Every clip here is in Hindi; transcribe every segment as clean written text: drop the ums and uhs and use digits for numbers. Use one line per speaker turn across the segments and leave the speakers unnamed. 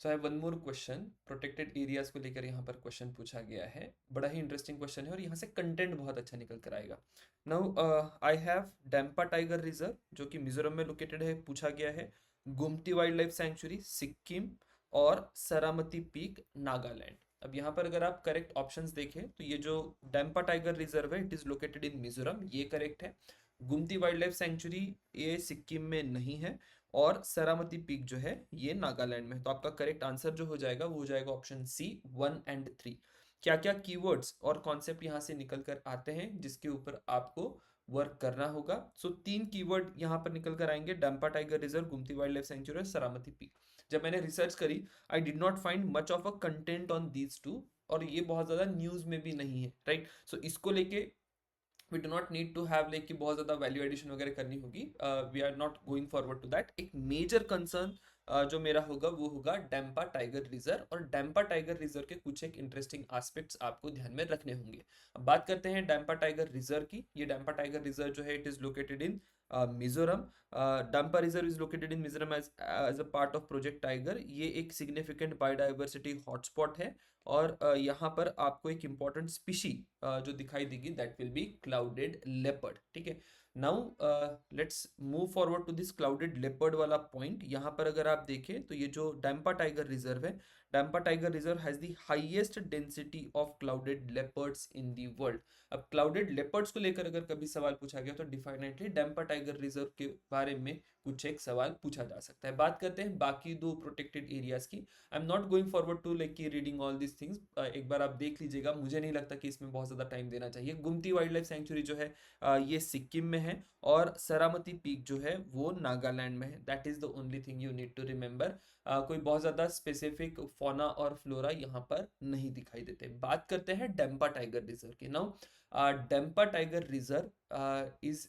So I have one more question, protected areas को लेकर यहाँ पर क्वेश्चन पूछा गया है। बड़ा ही इंटरेस्टिंग क्वेश्चन है और यहाँ से कंटेंट बहुत अच्छा निकल कर आएगा। Now I have Dampa tiger reserve जो कि मिजोरम में लोकेटेड है, पूछा गया है। गुमटी वाइल्ड लाइफ सेंचुरी सिक्किम और सरामती पीक नागालैंड। अब यहाँ पर अगर आप करेक्ट ऑप्शंस देखें तो ये जो डैम्पा टाइगर रिजर्व है, it is located in Mizoram, ये करेक्ट है। गुमती वाइल्ड लाइफ सेंचुरी ये सिक्किम में नहीं है, और सरामती पीक जो है ये नागालैंड में है। तो आपका करेक्ट आंसर जो हो जाएगा वो हो जाएगा ऑप्शन सी 1 और 3। क्या क्या कीवर्ड्स और कॉन्सेप्ट यहाँ से निकल कर आते हैं जिसके ऊपर आपको वर्क करना होगा? सो 3 कीवर्ड यहाँ पर निकल कर आएंगे, डैम्पा tiger reserve, गुमती wild life sanctuary और सरामती पीक। जब मैंने रिसर्च करी, I did not find much of a content on these two, और ये बहुत ज्यादा न्यूज में भी नहीं है, राइट? सो इसको लेके we do not need to have like कि बहुत ज़्यादा वैल्यू एडिशन वगैरह करनी होगी। We are not going forward to that. एक मेजर कंसर्न जो मेरा होगा वो होगा डैम्पा टाइगर रिजर्व, और डैम्पा टाइगर रिजर्व के कुछ एक इंटरेस्टिंग एस्पेक्ट्स आपको ध्यान में रखने होंगे। अब बात करते हैं डैम्पा टाइगर रिजर्व की। ये डैम्पा टाइगर रिजर्व जो है it is located in Mizoram. Dampa reserve is located in Mizoram as a part of project tiger. ये एक सिग्निफिकेंट बायोडाइवर्सिटी हॉटस्पॉट है, और यहाँ पर आपको एक इंपॉर्टेंट स्पीशी जो दिखाई देगी that will be clouded leopard. ठीक है, now let's move forward to this clouded leopard वाला पॉइंट। यहाँ पर अगर आप देखें तो ये जो डैम्पा टाइगर रिजर्व है, Dampa tiger reserve has the highest density of clouded leopards in the world. अब क्लाउडेड लेपर्ड्स को लेकर अगर कभी सवाल पूछा गया तो डिफिनेटली डैम्पा टाइगर रिजर्व के बारे में कुछ एक सवाल पूछा जा सकता है। बात करते हैं बाकी 2 प्रोटेक्टेड एरियाज की। I am not going forward to like की रीडिंग ऑल दिस थिंग्स, एक बार आप देख लीजिएगा, मुझे नहीं लगता कि इसमें बहुत ज़्यादा टाइम देना चाहिए। गुमती वाइल्ड लाइफ सेंचुरी जो है ये सिक्किम में है, और सरामती पीक जो है वो नागालैंड में है। That is the only thing you need to remember. कोई बहुत ज़्यादा स्पेसिफिक फौना और फ्लोरा यहाँ पर नहीं दिखाई देते। बात करते हैं डैम्पा टाइगर रिजर्व की। Now Dampa tiger reserve is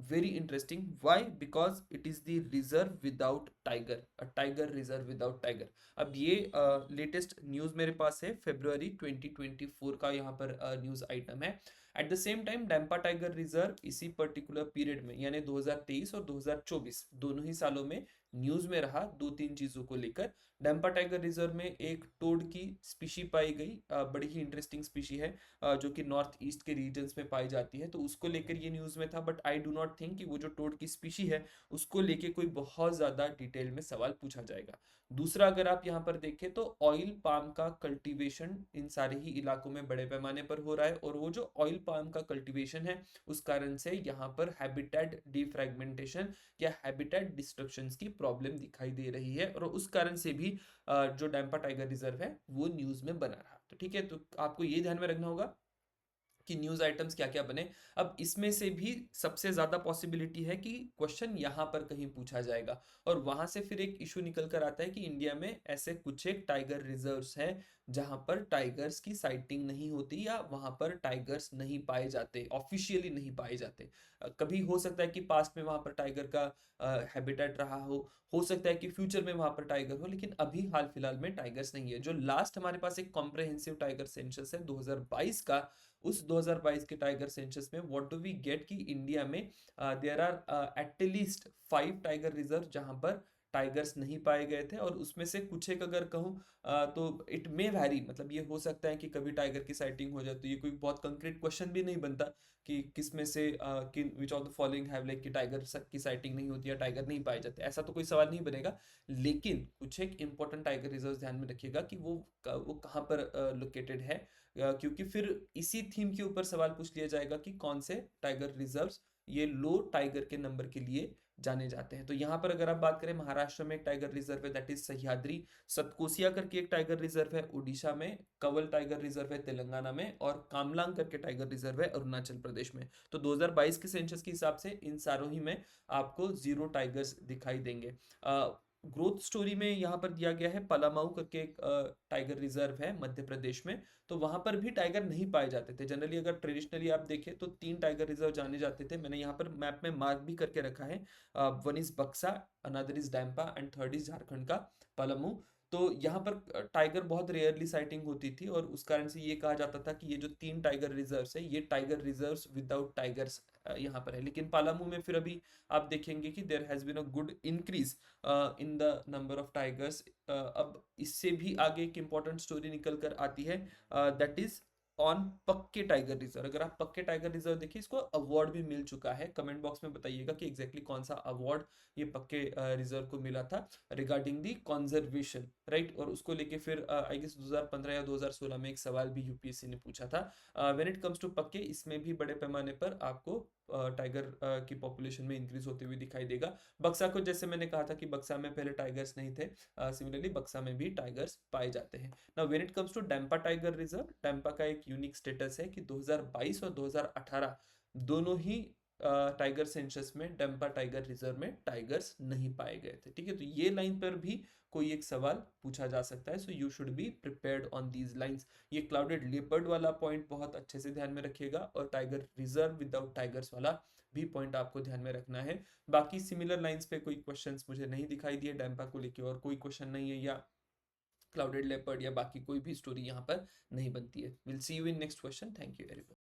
very interesting. Why? Because it is the reserve without tiger, a tiger reserve without tiger. अब ये लेटेस्ट न्यूज़ मेरे पास है, February 2024 का यहाँ पर न्यूज़ आइटम है। At the same time Dampa tiger reserve इसी पर्टिकुलर पीरियड में यानी 2023 और 2024 दोनों ही सालों में न्यूज़ में रहा 2-3 चीज़ों को लेकर। डैम्पा टाइगर रिजर्व में एक टोड की स्पीशी पाई गई, बड़ी ही इंटरेस्टिंग स्पीशी है, जो कि नॉर्थ ईस्ट के रीजन्स में पाई जाती है, तो उसको लेकर ये न्यूज़ में था। But I do not think कि वो जो टोड की स्पीशी है उसको लेके कोई बहुत ज़्यादा डिटेल में सवाल पूछा जाएगा। दूसरा, अगर आप यहाँ पर देखें तो ऑयल पाम का कल्टीवेशन इन सारे ही इलाकों में बड़े पैमाने पर हो रहा है, और वो जो ऑयल पाम का कल्टीवेशन है उस कारण से यहाँ पर हैबिटेट डिफ्रैगमेंटेशन या हैबिटेट डिस्ट्रक्शन की प्रॉब्लम दिखाई दे रही है, और उस कारण से भी जो डैम्पा टाइगर रिजर्व है वो न्यूज में बना रहा। तो ठीक है, तो आपको ये ध्यान में रखना होगा कि न्यूज आइटम्स क्या क्या बने। अब इसमें से भी सबसे ज्यादा पॉसिबिलिटी है कि क्वेश्चन यहाँ पर कहीं पूछा जाएगा, और वहां से फिर एक इशू निकल कर आता है कि इंडिया में ऐसे कुछ एक टाइगर रिजर्व्स हैं जहां पर टाइगर्स की साइटिंग नहीं होती, या वहां पर टाइगर्स नहीं पाए जाते, ऑफिशियली नहीं पाए जाते। कभी हो सकता है कि पास्ट में वहां पर टाइगर का हैबिटेट रहा हो सकता है कि फ्यूचर में वहां पर टाइगर हो, लेकिन अभी हाल फिलहाल में टाइगर्स नहीं है। जो लास्ट हमारे पास एक कॉम्प्रहेंसिव टाइगर सेंसस है 2022 का, उस 2022 के टाइगर सेंसस में व्हाट डू वी गेट कि इंडिया में there are at least 5 tiger reserve जहां पर टाइगर्स नहीं पाए गए थे, और उसमें से कुछ एक अगर कहूँ तो इट मे वैरी, मतलब ये हो सकता है कि कभी टाइगर की साइटिंग हो जाए। तो ये कोई बहुत कंक्रीट क्वेश्चन भी नहीं बनता कि किस में से किन which of the following have like कि टाइगर की साइटिंग नहीं होती है, टाइगर नहीं पाए जाते, ऐसा तो कोई सवाल नहीं बनेगा। लेकिन कुछ एक इंपॉर्टेंट टाइगर रिजर्व ध्यान में रखिएगा कि वो कहाँ पर लोकेटेड है, क्योंकि फिर इसी थीम के ऊपर सवाल पूछ लिया जाएगा कि कौन से टाइगर रिजर्व्स ये लो टाइगर के नंबर के लिए जाने जाते हैं। तो यहाँ पर अगर आप बात करें, महाराष्ट्र में एक टाइगर रिजर्व है दैट इज सह्याद्री, सतकोसिया करके एक टाइगर रिजर्व है उड़ीसा में, कंवल टाइगर रिजर्व है तेलंगाना में, और कामलांग करके टाइगर रिजर्व है अरुणाचल प्रदेश में। तो 2022 के सेंसस के हिसाब से इन सारों ही में आपको 0 टाइगर्स दिखाई देंगे। ग्रोथ स्टोरी में यहाँ पर दिया गया है पलामाऊ करके एक टाइगर रिजर्व है मध्य प्रदेश में, तो वहां पर भी टाइगर नहीं पाए जाते थे। जनरली अगर ट्रेडिशनली आप देखें तो 3 टाइगर रिजर्व जाने जाते थे, मैंने यहाँ पर मैप में मार्क भी करके रखा है। One is Buxa, another is Dampa, and third is Jharkhand का पलामू। तो यहाँ पर टाइगर बहुत रेयरली साइटिंग होती थी, और उस कारण से ये कहा जाता था कि ये जो 3 टाइगर रिजर्व्स है ये टाइगर रिजर्व्स विदाउट टाइगर्स यहाँ पर है। लेकिन पालामू में फिर अभी आप देखेंगे कि there has been a good increase in the number of tigers. अब इससे भी आगे एक इंपॉर्टेंट स्टोरी निकल कर आती है, दैट इज ऑन पक्के टाइगर रिजर्व। अगर आप पक्के टाइगर रिजर्व देखिए, इसको अवार्ड भी मिल चुका है। कमेंट बॉक्स में बताइएगा कि एग्जैक्टली कौन सा अवार्ड ये पक्के रिजर्व को मिला था रिगार्डिंग दी कंजर्वेशन, राइट। और उसको लेके फिर आई गेस 2015 या 2016 में एक सवाल भी यूपीएससी ने पूछा था। व्हेन इट कम्स टू पक्के, इसमें भी बड़े पैमाने पर आपको टाइगर की पॉपुलेशन में इंक्रीज होते हुए दिखाई देगा। बक्सा को जैसे मैंने कहा था कि बक्सा में पहले टाइगर्स नहीं थे, सिमिलरली बक्सा में भी टाइगर्स पाए जाते हैं। Now when it comes to Dampa tiger reserve, Dampa का एक यूनिक स्टेटस है कि 2022 और 2018 दोनों ही टाइगर सेंसस में डैम्पा टाइगर रिजर्व में टाइगर्स नहीं पाए गए थे, ठीक है। तो ये लाइन पर भी कोई एक सवाल पूछा जा सकता है, so you should be prepared on these lines. ये क्लाउडेड लेपर्ड वाला पॉइंट बहुत अच्छे से ध्यान में रखिएगा, और टाइगर रिजर्व विदाउट टाइगर्स वाला भी पॉइंट आपको ध्यान में रखना है। बाकी सिमिलर लाइंस पे कोई क्वेश्चंस मुझे नहीं दिखाई दिए डैम्पा को लेके, और कोई क्वेश्चन नहीं है, या क्लाउडेड लेपर्ड या बाकी कोई भी स्टोरी यहाँ पर नहीं बनती है। Will see you in next question. Thank you very much.